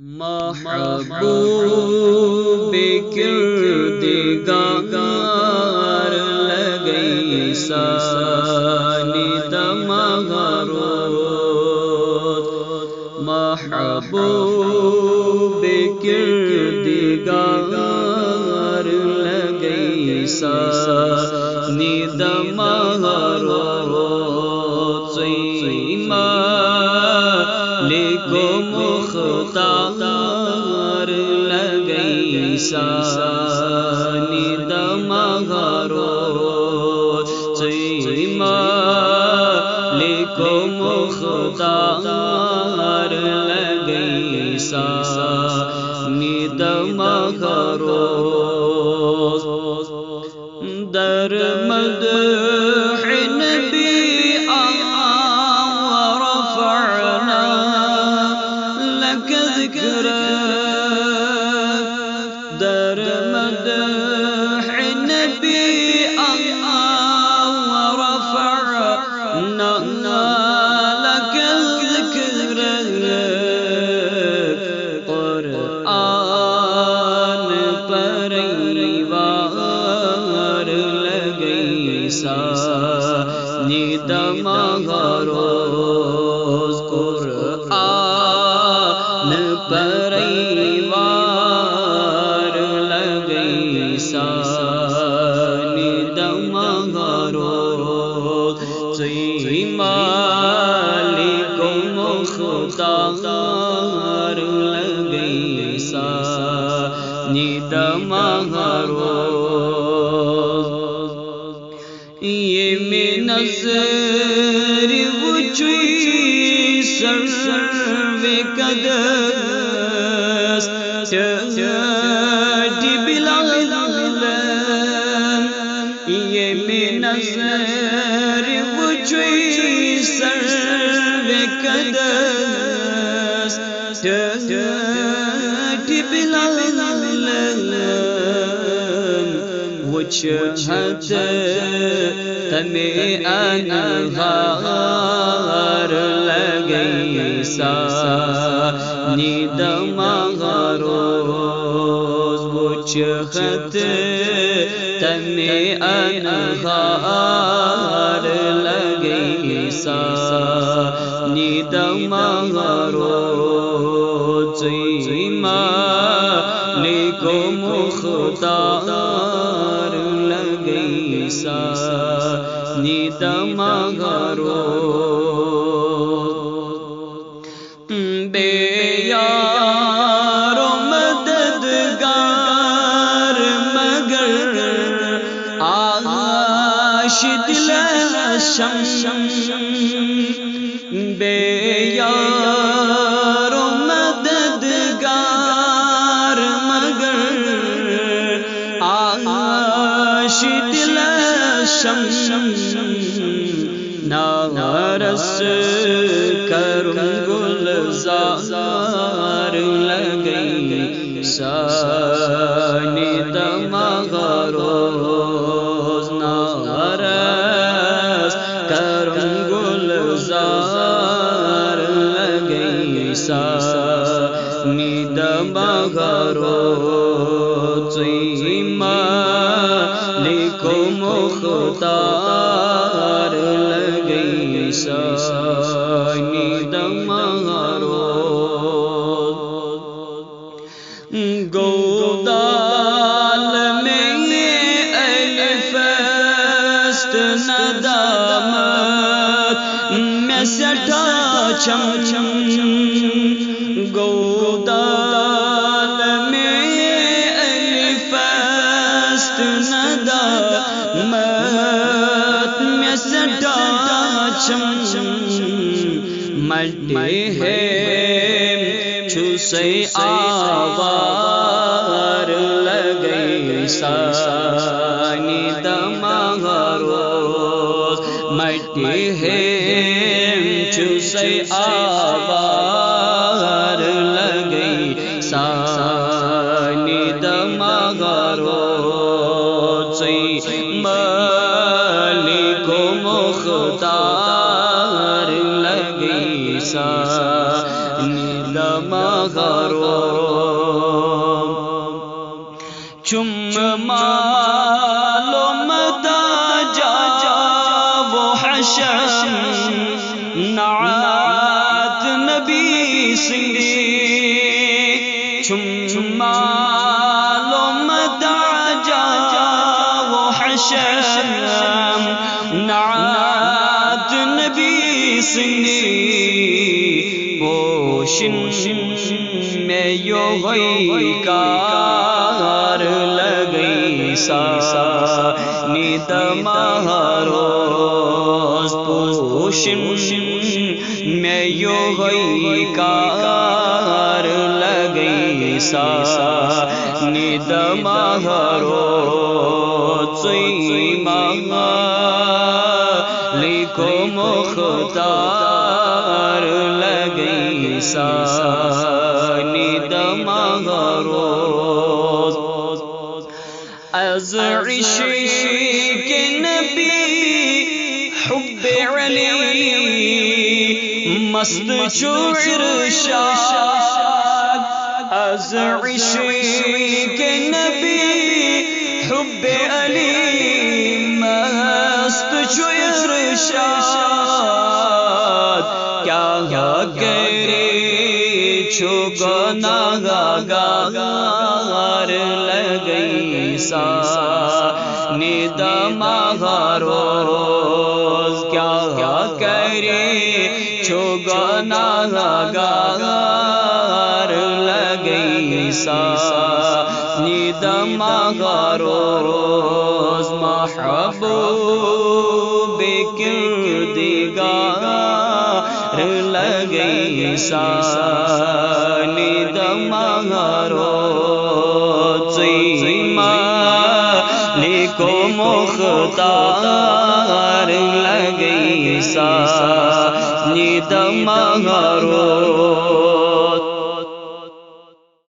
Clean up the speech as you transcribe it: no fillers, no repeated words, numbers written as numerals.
محبوب کردگار لگئی سانی دمغرود محبوب کردگار لگئی سانی دمغرود سیما لکو مختار لگئی سانی دمغرود سیما لکو مختار لگئی سانی دمغرود در مدح نبی ورفعنا لك ذكرك در مدح نبی ورفعنا لك ذكرك قرآن پریوار لگئی سانی دمغرود قرآن پریوار لگئی سانی دمغرود سیما لکو مختار لگئی سانی دمغرود یہ میں نظر وچوی سر قدس ٹی بلال یہ میں نظر وچوی سر قدس ٹی بلال وچھت تمہیں انہار لگئی سانی دمغرود وچھت تمہیں انہار لگئی سانی دمغرود سیما لکو مختار لگئی سانی دمغرود بے یار و مددگار مگر آغاش دل شم بے یار و مددگار مگر آغاش دل شم نارس کرم گلزار لگئی سانی دمغرود نارس کرم گلزار لگئی سانی دمغرود سیما لکو مختار لگئی سانی دمغرود گودال میں الف است ندامت میں سٹا چم چم گودال میں الف است ندامت میں سٹا چم چم مٹی ہے چھوسے آوار لگئی سانی دمغرود مٹی ہے چھوسے آوار لگئی سانی دمغرود سیما لکو مختار لگئی سانی دمغرود مغرو چم معلوم دا جا وہ حشم نعت نبی سنگی چم معلوم دا جا وہ حشم نعت نبی سنگی پوشن میں یو غی کار لگئی سا نیت مہروز پوشن میں یو غی کار لگئی سا نیت مہروز لکھو مختار لگئی سا نیت مغروز از عشق نبی حب علی مست چو ارشاد از عشق نبی حب علی مست چو ارشاد کیا کرے چھو گناہگار لگئی سا نیت مغروز کیا کرے چھو گناہگار لگئی سا نیت مغروز محبوب کردگار لگئی سا نیت مغروز لکھو مختار لگئی سا نیت مغروز